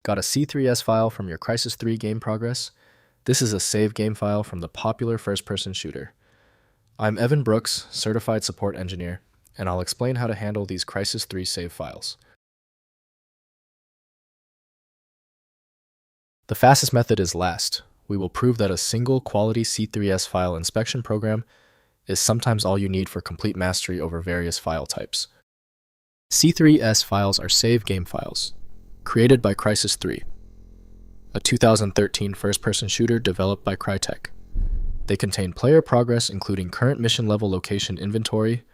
Got a C3S file from your Crysis 3 game progress? This is a save game file from the popular first-person shooter. I'm Evan Brooks, Certified Support Engineer, and I'll explain how to handle these Crysis 3 save files. The fastest method is last. We will prove that a single quality C3S file inspection program is sometimes all you need for complete mastery over various file types. C3S files are save game files, created by Crysis 3, a 2013 first-person shooter developed by Crytek. They contain player progress including current mission level location inventory,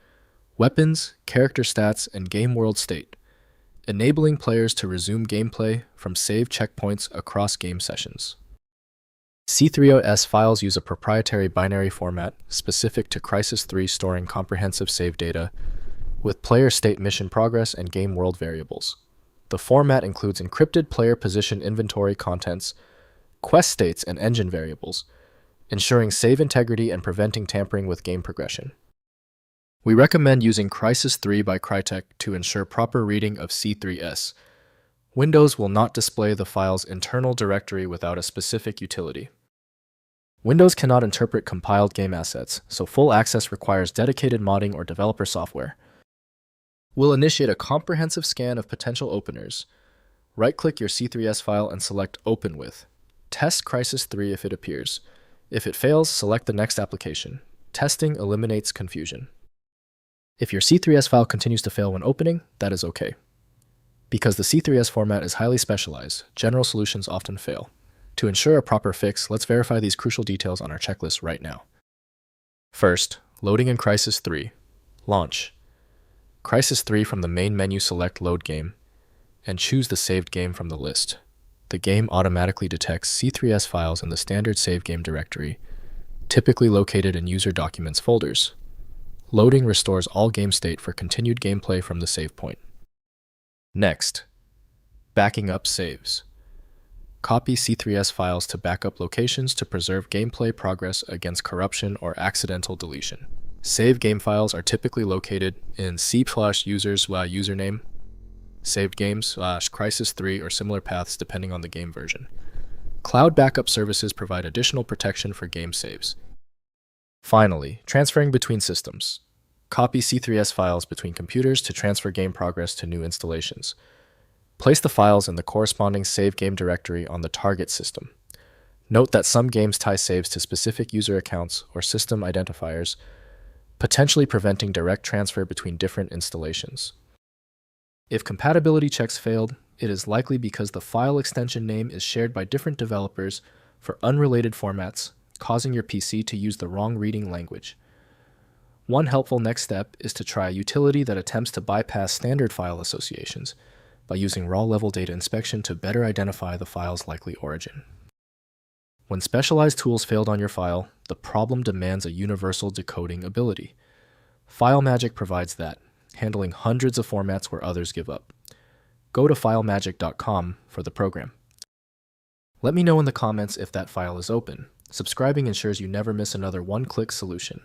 weapons, character stats, and game world state, enabling players to resume gameplay from save checkpoints across game sessions. C3S files use a proprietary binary format specific to Crysis 3, storing comprehensive save data with player state, mission progress, and game world variables. The format includes encrypted player position inventory contents, quest states, and engine variables, ensuring save integrity and preventing tampering with game progression. We recommend using Crysis 3 by Crytek to ensure proper reading of C3S. Windows will not display the file's internal directory without a specific utility. Windows cannot interpret compiled game assets, so full access requires dedicated modding or developer software. We'll initiate a comprehensive scan of potential openers. Right-click your C3S file and select Open With. Test Crysis 3 if it appears. If it fails, select the next application. Testing eliminates confusion. If your C3S file continues to fail when opening, that is okay. Because the C3S format is highly specialized, general solutions often fail. To ensure a proper fix, let's verify these crucial details on our checklist right now. First, loading in Crysis 3. Launch Crysis 3 from the main menu, select Load Game, and choose the saved game from the list. The game automatically detects C3S files in the standard save game directory, typically located in user documents folders. Loading restores all game state for continued gameplay from the save point. Next, backing up saves. Copy C3S files to backup locations to preserve gameplay progress against corruption or accidental deletion. Save game files are typically located in C/users/username, saved games/Crysis 3, or similar paths depending on the game version. Cloud backup services provide additional protection for game saves. Finally, transferring between systems. Copy C3S files between computers to transfer game progress to new installations. Place the files in the corresponding save game directory on the target system. Note that some games tie saves to specific user accounts or system identifiers, potentially preventing direct transfer between different installations. If compatibility checks failed, it is likely because the file extension name is shared by different developers for unrelated formats, causing your PC to use the wrong reading language. One helpful next step is to try a utility that attempts to bypass standard file associations by using raw-level data inspection to better identify the file's likely origin. When specialized tools failed on your file, the problem demands a universal decoding ability. FileMagick provides that, handling hundreds of formats where others give up. Go to filemagick.com for the program. Let me know in the comments if that file is open. Subscribing ensures you never miss another one-click solution.